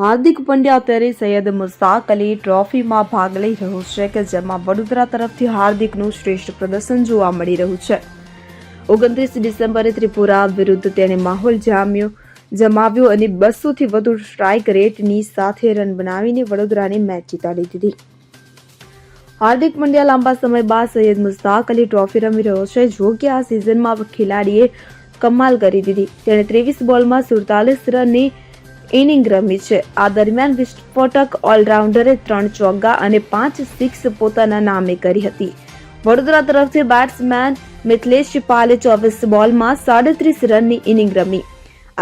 હાર્દિક પંડ્યા અત્યારે સૈયદ મુસ્તાક અલી ટ્રોફીમાં ભાગ લઈ રહ્યો છે કે જેમાં વડોદરા તરફથી હાર્દિકનું શ્રેષ્ઠ પ્રદર્શન જોવા મળી રહ્યું છે। 29 ડિસેમ્બરે ત્રિપુરા વિરુદ્ધ તેણે માહોલ જમાવ્યો અને 200થી વધુ સ્ટ્રાઇક રેટની સાથે રન બનાવીને વડોદરાની મેચ જીતાડી દીધી। હાર્દિક પંડ્યા લાંબા સમય બાદ સૈયદ મુસ્તાક અલી ટ્રોફી રમી રહ્યો છે। જો કે આ સિઝનમાં ખેલાડીએ કમાલ કરી દીધી। તેણે 23 બોલમાં 47 રનની ઇનિંગ રમી છે। આ દરમિયાન વિસ્ફોટક ઓલરાઉન્ડરે 3 ચોગ્ગા અને 5 સિક્સ પોતાના નામે કરી હતી। વડોદરા તરફથી બેટ્સમેન મિથલેશ પાલે 24 બોલમાં 37 રનની ઇનિંગ રમી।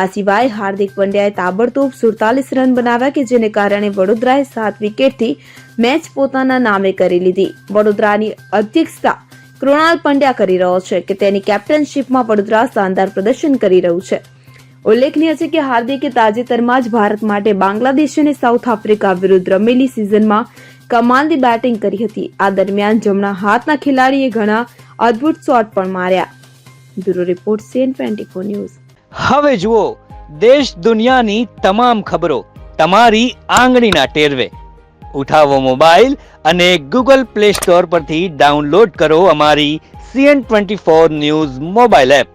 આ સિવાય હાર્દિક પંડ્યાએ તાબડતોબ 47 રન બનાવ્યા કે જેને કારણે વડોદરાએ 7 વિકેટથી મેચ પોતાના નામે કરી લીધી। વડોદરાની અધ્યક્ષતા કૃણાલ પંડ્યા કરી રહ્યો છે કે તેની કેપ્ટનશીપમાં વડોદરા શાનદાર પ્રદર્શન કરી રહ્યું છે। ઉલ્લેખનીય છે કે હાર્દિકે તાજેતરમાં જ ભારત માટે બાંગ્લાદેશ અને સાઉથ આફ્રિકા વિરુદ્ધ રમેલી સિઝનમાં કમાલની બેટિંગ કરી હતી। આ દરમિયાન જમણા હાથના ખેલાડીએ ઘણા અદ્ભુત શોટ પણ માર્યા। Bureau report CN24 news. હવે જુઓ દેશ દુનિયાની તમામ ખબરો તમારી આંગળીના ટેરવે। ઉઠાવો મોબાઈલ અને Google Play Store પરથી ડાઉનલોડ કરો અમારી CN24 ન્યૂઝ મોબાઈલ એપ।